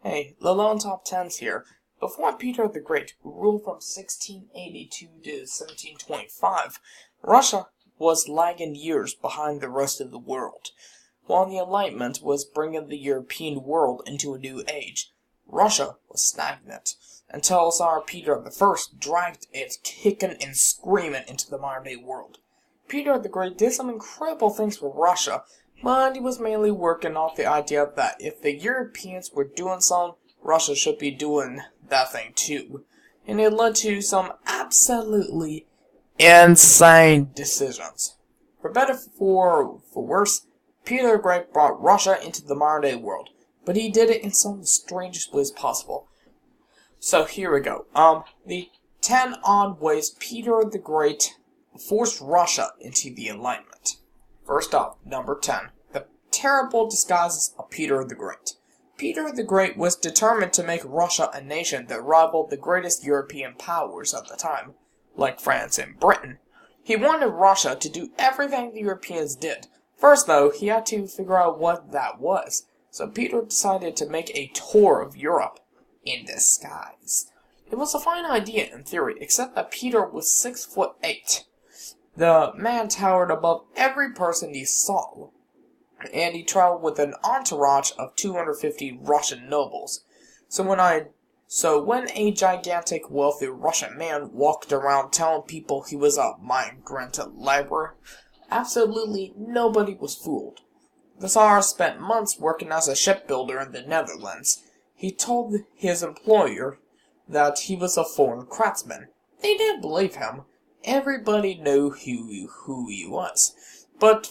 Hey, Lalone Top 10s here. Before Peter the Great, who ruled from 1682 to 1725, Russia was lagging years behind the rest of the world. While the Enlightenment was bringing the European world into a new age, Russia was stagnant, until Tsar Peter I dragged it kicking and screaming into the modern-day world. Peter the Great did some incredible things for Russia, but he was mainly working off the idea that if the Europeans were doing something, Russia should be doing that thing too. And it led to some absolutely insane decisions. For better or for worse, Peter the Great brought Russia into the modern-day world, but he did it in some of the strangest ways possible. So here we go. The 10 odd ways Peter the Great forced Russia into the Enlightenment. First up, number 10. The terrible disguises of Peter the Great. Peter the Great was determined to make Russia a nation that rivaled the greatest European powers of the time, like France and Britain. He wanted Russia to do everything the Europeans did. First, though, he had to figure out what that was, so Peter decided to make a tour of Europe in disguise. It was a fine idea in theory, except that Peter was 6'8". The man towered above every person he saw, and he traveled with an entourage of 250 Russian nobles. So when a gigantic, wealthy Russian man walked around telling people he was a migrant laborer, absolutely nobody was fooled. The Tsar spent months working as a shipbuilder in the Netherlands. He told his employer that he was a foreign craftsman. They didn't believe him. Everybody knew who he was, but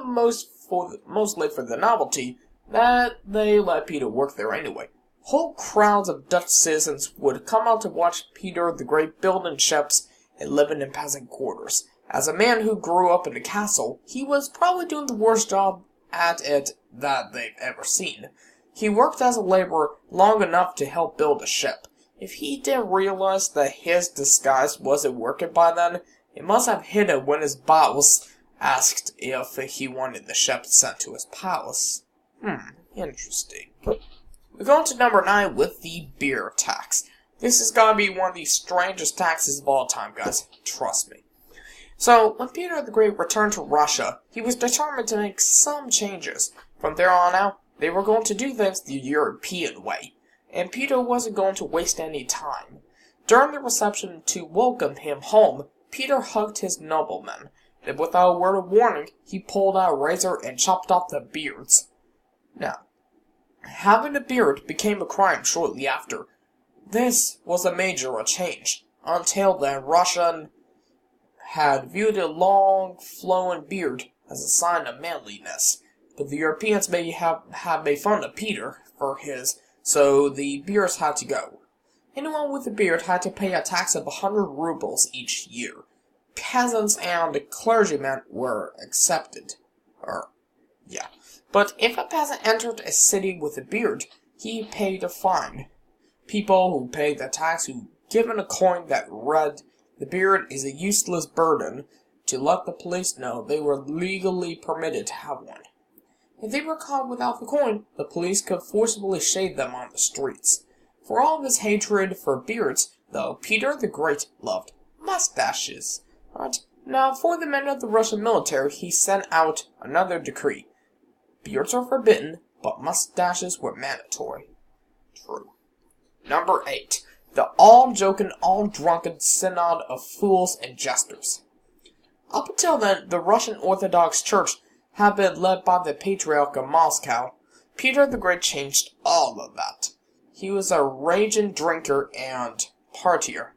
mostly for the novelty, that they let Peter work there anyway. Whole crowds of Dutch citizens would come out to watch Peter the Great building ships and living in peasant quarters. As a man who grew up in a castle, he was probably doing the worst job at it that they've ever seen. He worked as a laborer long enough to help build a ship. If he didn't realize that his disguise wasn't working by then, it must have hit him when his boss asked if he wanted the ship sent to his palace. Interesting. We go on to number 9 with the beer tax. This is gonna be one of the strangest taxes of all time, guys. Trust me. So, when Peter the Great returned to Russia, he was determined to make some changes. From there on out, they were going to do things the European way, and Peter wasn't going to waste any time. During the reception to welcome him home, Peter hugged his noblemen, and without a word of warning, he pulled out a razor and chopped off the beards. Now, having a beard became a crime shortly after. This was a major change. Until then, Russia had viewed a long, flowing beard as a sign of manliness, but the Europeans may have made fun of Peter for his, so the beards had to go. Anyone with a beard had to pay a tax of 100 rubles each year. Peasants and clergymen were accepted. But if a peasant entered a city with a beard, he paid a fine. People who paid the tax were given a coin that read, "The beard is a useless burden," to let the police know they were legally permitted to have one. If they were caught without the coin, the police could forcibly shave them on the streets. For all of his hatred for beards, though, Peter the Great loved mustaches. Right? Now, for the men of the Russian military, he sent out another decree. Beards are forbidden, but mustaches were mandatory. True. Number 8. The all-joking, all-drunken synod of fools and jesters. Up until then, the Russian Orthodox Church had been led by the Patriarch of Moscow. Peter the Great changed all of that. He was a raging drinker and partier.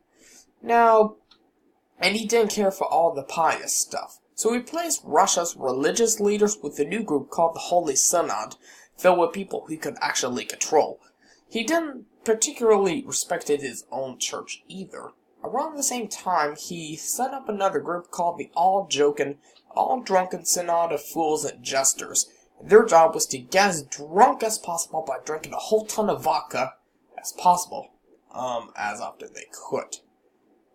And he didn't care for all the pious stuff. So he replaced Russia's religious leaders with a new group called the Holy Synod, filled with people he could actually control. He didn't particularly respected his own church either. Around the same time, he set up another group called the all-joking, all-drunken Synod of Fools and Jesters. Their job was to get as drunk as possible by drinking a whole ton of vodka as possible, as often they could.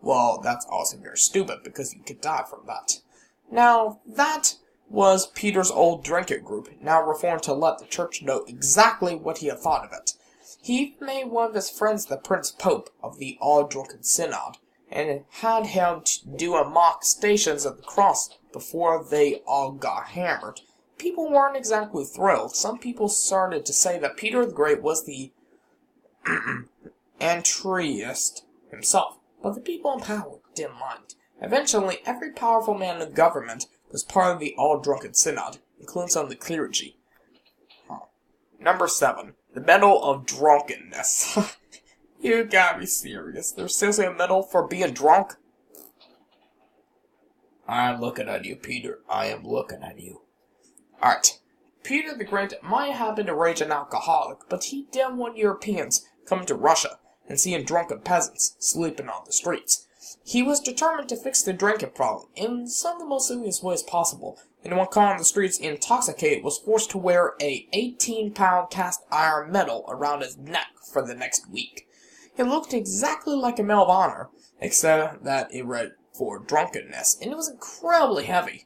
Well, that's also very stupid because you could die from that. Now, that was Peter's old drinking group, now reformed to let the church know exactly what he had thought of it. He even made one of his friends the Prince Pope of the All-Drunken Synod, and had him do a mock Stations of the Cross before they all got hammered. People weren't exactly thrilled. Some people started to say that Peter the Great was the Antichrist himself, but the people in power didn't mind. Eventually, every powerful man in government was part of the All-Drunken Synod, including some of the clergy. Number 7. The Medal of Drunkenness. You gotta be serious. There's seriously a medal for being drunk? I'm looking at you, Peter. I am looking at you. Alright. Peter the Great might have been a raging alcoholic, but he didn't want Europeans coming to Russia and seeing drunken peasants sleeping on the streets. He was determined to fix the drinking problem in some of the most serious ways possible. Anyone caught on the streets intoxicated was forced to wear a 18-pound cast iron medal around his neck for the next week. It looked exactly like a Medal of Honor, except that it read for drunkenness, and it was incredibly heavy.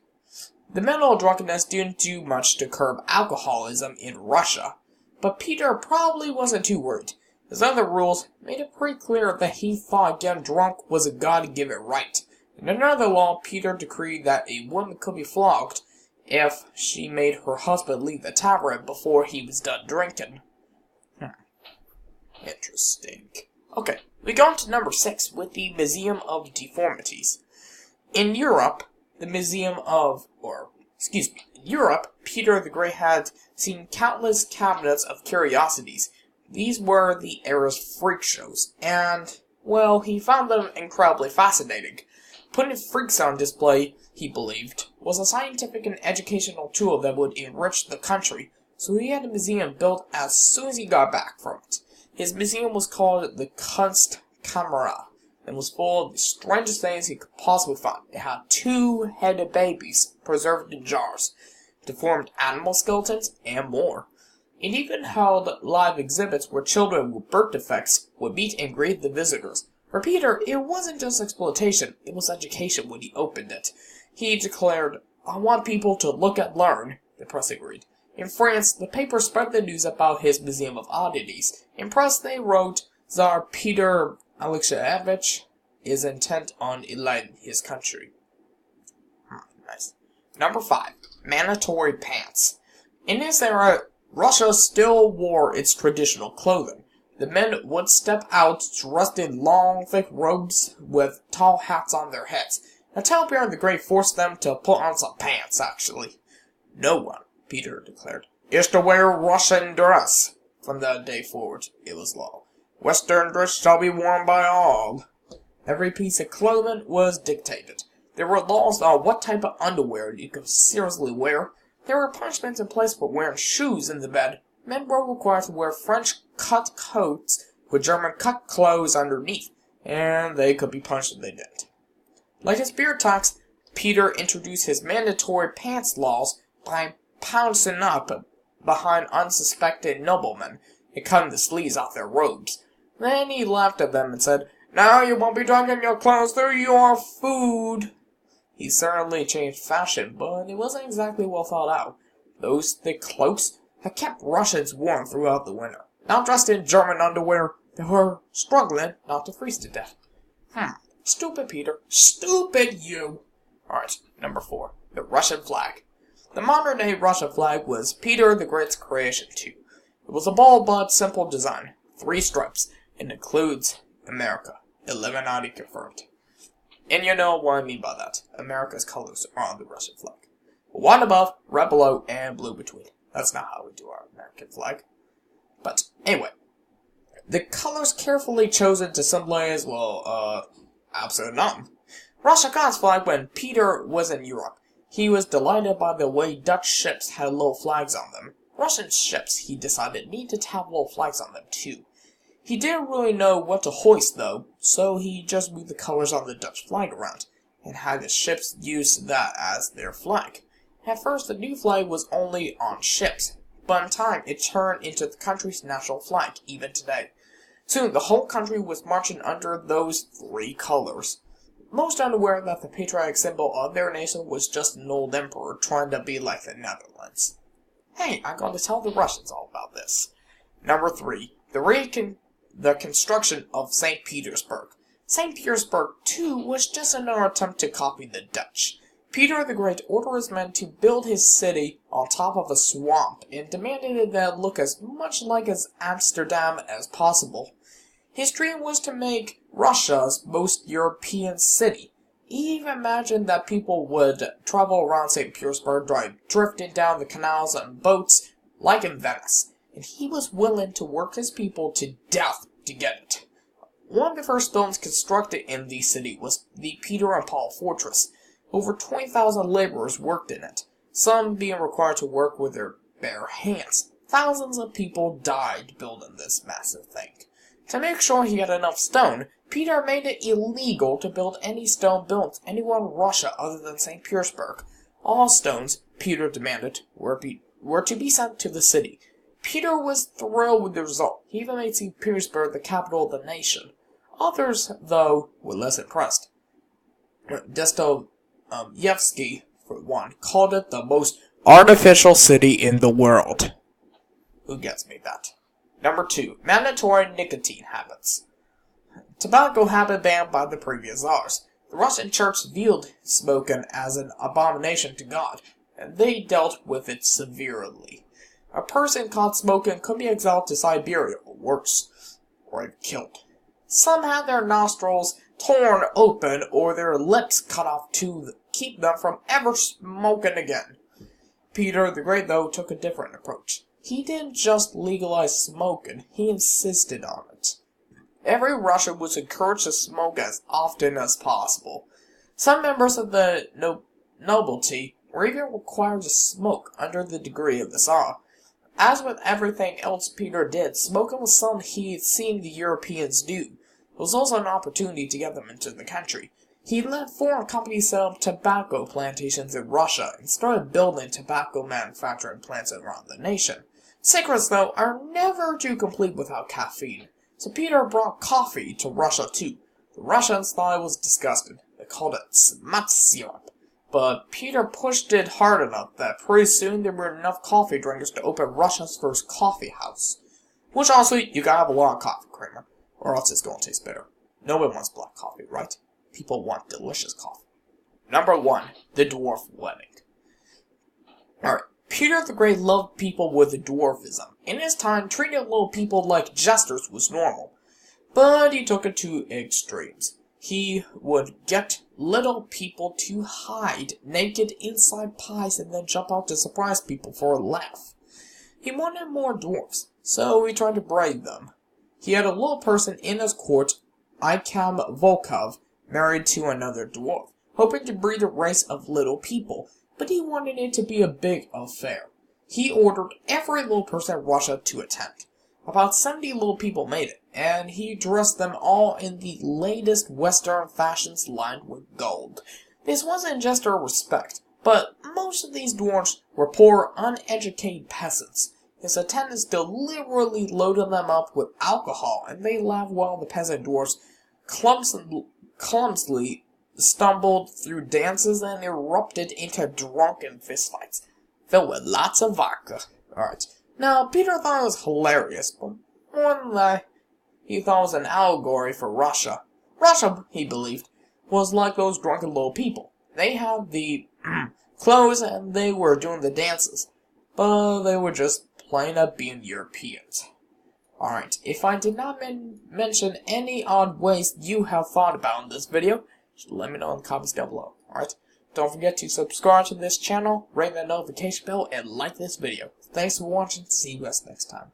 The Medal of Drunkenness didn't do much to curb alcoholism in Russia, but Peter probably wasn't too worried. His other rules made it pretty clear that he thought getting drunk was a God-given right. In another law, Peter decreed that a woman could be flogged if she made her husband leave the tavern before he was done drinking. Interesting. Okay, we go on to number 6 with the Museum of Deformities. In Europe, Peter the Great had seen countless cabinets of curiosities. These were the era's freak shows, and, well, he found them incredibly fascinating. Putting freaks on display, he believed, was a scientific and educational tool that would enrich the country, so he had a museum built as soon as he got back from it. His museum was called the Kunstkamera, and was full of the strangest things he could possibly find. It had 2-headed babies preserved in jars, deformed animal skeletons, and more. It even held live exhibits where children with birth defects would meet and greet the visitors. For Peter, it wasn't just exploitation, it was education when he opened it. He declared, "I want people to look and learn," the press agreed. In France, the paper spread the news about his Museum of Oddities. In press, they wrote, "Tsar Peter Alexeyevich is intent on enlightening his country." Nice. Number 5. Mandatory pants. In this era, Russia still wore its traditional clothing. The men would step out dressed in long, thick robes with tall hats on their heads, until Peter the Great forced them to put on some pants, actually. No one, Peter declared, is to wear Russian dress. From that day forward, it was law. Western dress shall be worn by all. Every piece of clothing was dictated. There were laws on what type of underwear you could seriously wear. There were punishments in place for wearing shoes in the bed. Men were required to wear French-cut coats with German-cut clothes underneath, and they could be punished if they didn't. Like his beer tax, Peter introduced his mandatory pants laws by pouncing up behind unsuspecting noblemen and cutting the sleeves off their robes. Then he laughed at them and said, "Now you won't be dragging your clothes through your food." He certainly changed fashion, but it wasn't exactly well thought out. Those thick cloaks had kept Russians warm throughout the winter. Now dressed in German underwear, they were struggling not to freeze to death. Stupid Peter. Stupid you! Alright, number 4. The Russian flag. The modern-day Russian flag was Peter the Great's creation too. It was a bold but simple design. 3 stripes. It includes America. Illuminati confirmed. And you know what I mean by that. America's colors are on the Russian flag. White above, red below, and blue between. That's not how we do our American flag. But, anyway. The colors carefully chosen to symbolize, absolutely none. Russia got its flag when Peter was in Europe. He was delighted by the way Dutch ships had little flags on them. Russian ships, he decided, needed to have little flags on them too. He didn't really know what to hoist, though, so he just moved the colors on the Dutch flag around, and had his ships use that as their flag. At first, the new flag was only on ships, but in time it turned into the country's national flag, even today. Soon, the whole country was marching under those 3 colors. Most unaware that the patriotic symbol of their nation was just an old emperor trying to be like the Netherlands. Hey, I'm going to tell the Russians all about this. Number 3. The construction of St. Petersburg. St. Petersburg, too, was just another attempt to copy the Dutch. Peter the Great ordered his men to build his city on top of a swamp and demanded that it look as much like Amsterdam as possible. His dream was to make Russia's most European city. He even imagined that people would travel around St. Petersburg, drifting down the canals on boats like in Venice, and he was willing to work his people to death to get it. One of the first stones constructed in the city was the Peter and Paul Fortress. Over 20,000 laborers worked in it, some being required to work with their bare hands. Thousands of people died building this massive thing. To make sure he had enough stone, Peter made it illegal to build any stone built anywhere in Russia other than St. Petersburg. All stones, Peter demanded, were to be sent to the city. Peter was thrilled with the result. He even made St. Petersburg the capital of the nation. Others, though, were less impressed. Dostoevsky, for one, called it the most artificial city in the world. Who gets me that? Number 2. Mandatory nicotine habits. Tobacco had been banned by the previous czars. The Russian church viewed smoking as an abomination to God, and they dealt with it severely. A person caught smoking could be exiled to Siberia, or worse, or killed. Some had their nostrils torn open or their lips cut off to keep them from ever smoking again. Peter the Great, though, took a different approach. He didn't just legalize smoking, he insisted on it. Every Russian was encouraged to smoke as often as possible. Some members of the nobility were even required to smoke under the degree of the Tsar. As with everything else Peter did, smoking was something he had seen the Europeans do. It was also an opportunity to get them into the country. He let foreign companies set up tobacco plantations in Russia and started building tobacco manufacturing plants around the nation. Cigarettes, though, are never too complete without caffeine, so Peter brought coffee to Russia too. The Russians thought it was disgusting. They called it smut syrup. But Peter pushed it hard enough that pretty soon there were enough coffee drinkers to open Russia's first coffee house. Which also, you gotta have a lot of coffee, Kramer, or else it's gonna taste bitter. Nobody wants black coffee, right? People want delicious coffee. Number 1. The Dwarf Wedding. Alright, Peter the Great loved people with dwarfism. In his time, treating little people like jesters was normal. But he took it to extremes. He would get little people to hide naked inside pies and then jump out to surprise people for a laugh. He wanted more dwarfs, so he tried to bribe them. He had a little person in his court, Ikam Volkov, married to another dwarf, hoping to breed a race of little people, but he wanted it to be a big affair. He ordered every little person in Russia to attend. About 70 little people made it, and he dressed them all in the latest Western fashions lined with gold. This wasn't just a respect, but most of these dwarfs were poor, uneducated peasants. His attendants deliberately loaded them up with alcohol, and they laughed while the peasant dwarfs clumsily stumbled through dances and erupted into drunken fistfights, filled with lots of vodka. Alright. Now, Peter thought it was hilarious, but more than that, he thought it was an allegory for Russia. Russia, he believed, was like those drunken little people. They had the clothes and they were doing the dances, but they were just plain up being Europeans. Alright, if I did not mention any odd ways you have thought about in this video, just let me know in the comments down below. Alright, don't forget to subscribe to this channel, ring that notification bell, and like this video. Thanks for watching. See you guys next time.